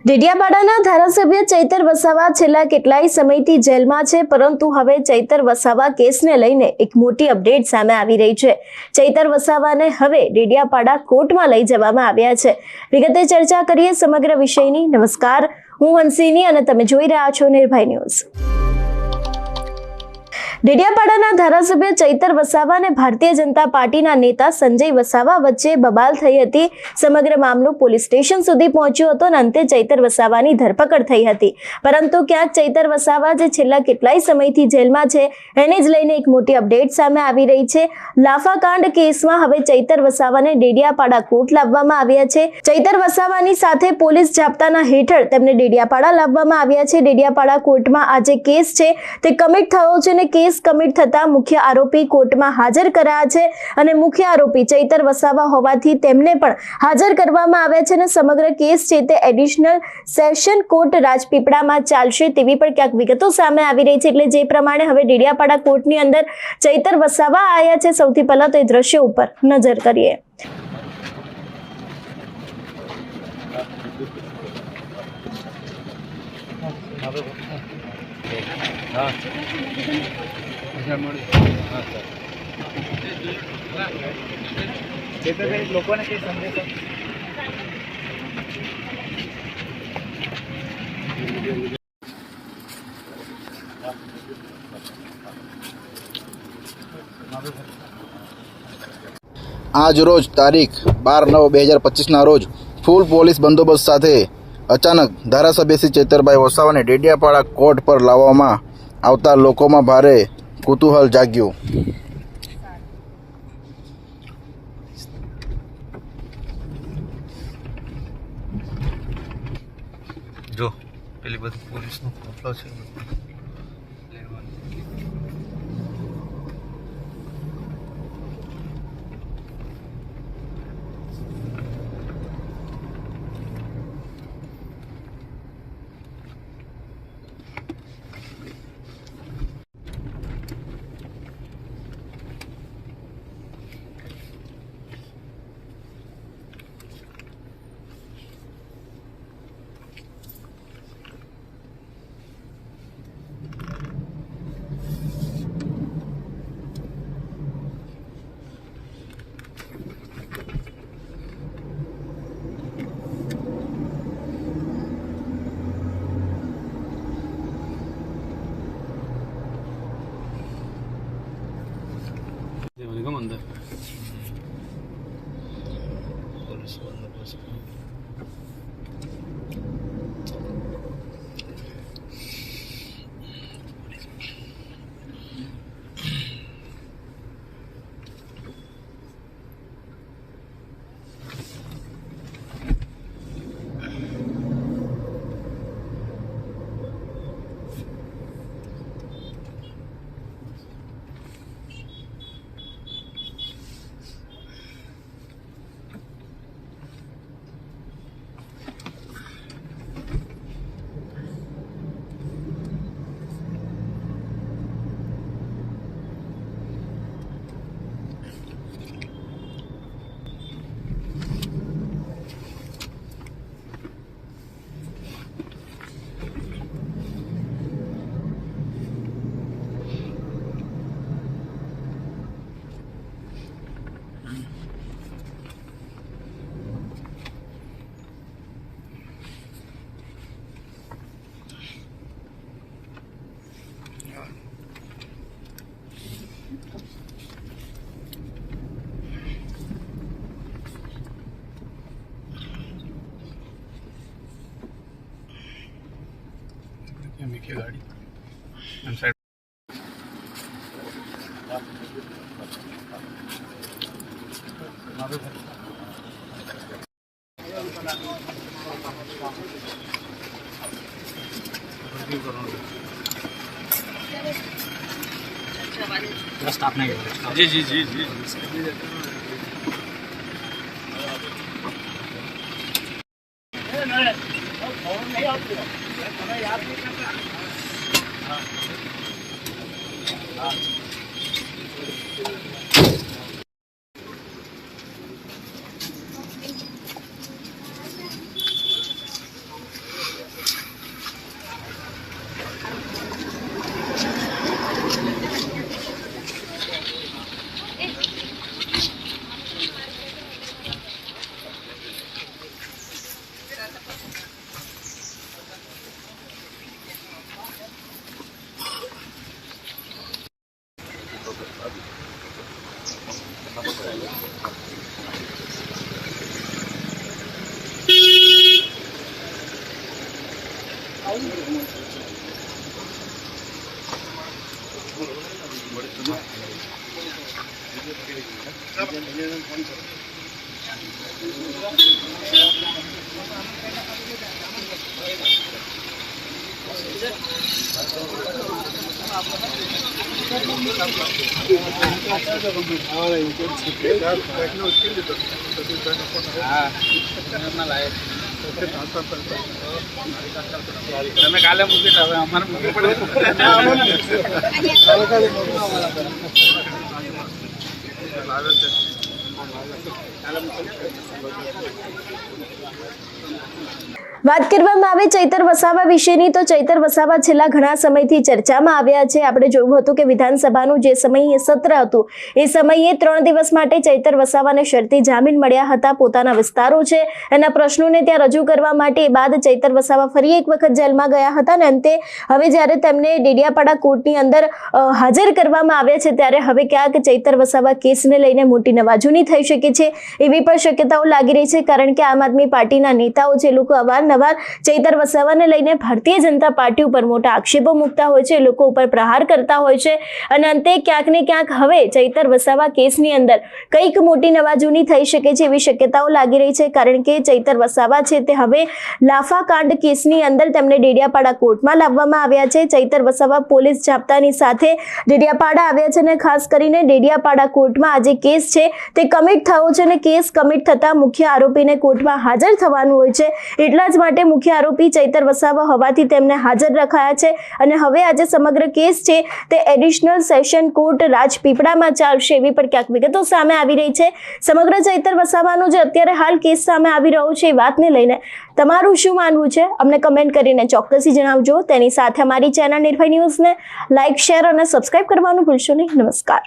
ડેડિયાપાડાના ધારાસભ્ય ચૈતર વસાવા છેલ્લા કેટલાય સમયથી જેલમાં છે, પરંતુ હવે ચૈતર વસાવા કેસને લઈને એક મોટી અપડેટ સામે આવી રહી છે। ચૈતર વસાવાને હવે ડેડિયાપાડા કોર્ટમાં લઈ જવામાં આવ્યા છે। વિગતે ચર્ચા કરીએ સમગ્ર વિષયની। નમસ્કાર, હું હંસિની અને તમે જોઈ રહ્યા છો નિર્ભય ન્યૂઝ। ડેડિયાપાડાના ધારાસભ્ય ચૈતર વસાવા અને ભારતીય જનતા પાર્ટીના નેતા સંજય વસાવા વચ્ચે બબાલ થઈ હતી। સમગ્ર મામલો પોલીસ સ્ટેશન સુધી પહોંચ્યો હતો અને અંતે ચૈતર વસાવાની ધરપકડ થઈ હતી, પરંતુ ક્યાંક ચૈતર વસાવા જે છેલ્લા કેટલાય સમયથી જેલમાં છે એને જ લઈને એક મોટી અપડેટ સામે આવી રહી છે। લાફાકાંડ કેસમાં હવે ચૈતર વસાવાને ડેડિયાપાડા કોર્ટ લાવવામાં આવ્યા છે। ચૈતર વસાવાની સાથે પોલીસ જાપ્તાના હેઠળ તેમને ડેડિયાપાડા લાવવામાં આવ્યા છે। ડેડિયાપાડા કોર્ટમાં આ જે કેસ છે તે કમિટ થયો છે અને કેસ કમિટ થતા મુખ્ય આરોપી કોર્ટમાં હાજર કરાયા છે અને મુખ્ય આરોપી ચૈતર વસાવા હોવાથી તેમને પણ હાજર કરવામાં આવ્યા છે અને સમગ્ર કેસ છે તે એડિશનલ સેશન કોર્ટ રાજપીપળામાં ચાલશે તેવી પણ ક્યાંક વિગતો સામે આવી રહી છે। એટલે જે પ્રમાણે હવે ડેડિયાપાડા કોર્ટની અંદર ચૈતર વસાવા આવ્યા છે, સૌથી પહેલા તો એ દ્રશ્ય ઉપર નજર કરીએ। લોકોને કઈ સંદેશો આજ રોજ તારીખ 12/9/2025 રોજ ફૂલ પોલીસ બંદોબસ્ત સાથે અચાનક ધારાસભ્ય શ્રી ચૈતરભાઈ વસાવાને ડેડિયાપાડા કોર્ટ પર લાવવામાં આવતા લોકોમાં ભારે કુતૂહલ જાગ્યું। જો પેલી બધી પોલીસનો કાફલો છે। અંદર પોલીસ બંદોબસ્ત गाड़ी स्टाफ नहीं जी जी जी जी તમે કાલે મૂકી હવે અમારે મૂકવું પડે. વાત કરવામાં આવે ચૈતર વસાવા વિશેની તો ચૈતર વસાવા છેલ્લા ઘણા સમયથી ચર્ચામાં આવ્યા છે. આપણે જોયું હતું કે વિધાનસભાનું જે સમયે સત્ર હતું એ સમયે 3 દિવસ માટે ચૈતર વસાવાને શરતી જામીન મળ્યા હતા. પોતાના વિસ્તારો છે એના પ્રશ્નોને ત્યાં રજૂ કરવા માટે બાદ ચૈતર વસાવા ફરી એક વખત જેલમાં ગયા હતા અને અંતે હવે જ્યારે તેમને ડેડિયાપાડા કોર્ટની અંદર હાજર કરવામાં આવ્યા છે ત્યારે હવે ક્યાંક ચૈતર વસાવા કેસને લઈને મોટી નવાજૂની થઈ શકે છે એવી પણ શક્યતાઓ લાગી રહી છે. કારણ કે આમ આદમી પાર્ટીના નેતાઓ છે લોકો અવારનવાર ચૈતર વસાવાને લઈને ભારતીય જનતા પાર્ટી ઉપર મોટા આક્ષેપો મૂકતા હોય છે, લોકો ઉપર પ્રહાર કરતા હોય છે અને અંતે ક્યાંક ને ક્યાંક હવે ચૈતર વસાવા કેસની અંદર કંઈક મોટી નવાજૂની થઈ શકે છે એવી શક્યતાઓ લાગી રહી છે. કારણ કે ચૈતર વસાવા છે તે હવે લાફા કાંડ કેસની અંદર તેમને ડેડિયાપાડા કોર્ટમાં લાવવામાં આવ્યા છે. ચૈતર વસાવા પોલીસ જાપ્તાની સાથે ડેડિયાપાડા આવ્યા છે અને ખાસ કરીને ડેડિયાપાડા કોર્ટમાં આજે કેસ છે તે કમિટ થયો છે અને કેસ કમિટ થતા મુખ્ય આરોપીને કોર્ટમાં હાજર થવાનું હોય છે. એટલા જ માટે મુખ્ય આરોપી ચૈતર વસાવા હોવાથી તેમને હાજર રખાયા છે અને હવે આજે સમગ્ર કેસ છે તે એડિશનલ સેશન કોર્ટ રાજપીપળામાં ચાલશે એવી પણ ક્યાંક વિગતો સામે આવી રહી છે. સમગ્ર ચૈતર વસાવાનો જે અત્યારે હાલ કેસ સામે આવી રહ્યો છે એ વાતને લઈને તમારું શું માનવું છે અમને કમેન્ટ કરીને ચોક્કસથી જણાવજો. તેની સાથે અમારી ચેનલ નિર્ભય ન્યૂઝને લાઇક, શેર અને સબસ્ક્રાઇબ કરવાનું ભૂલશો નહીં. નમસ્કાર.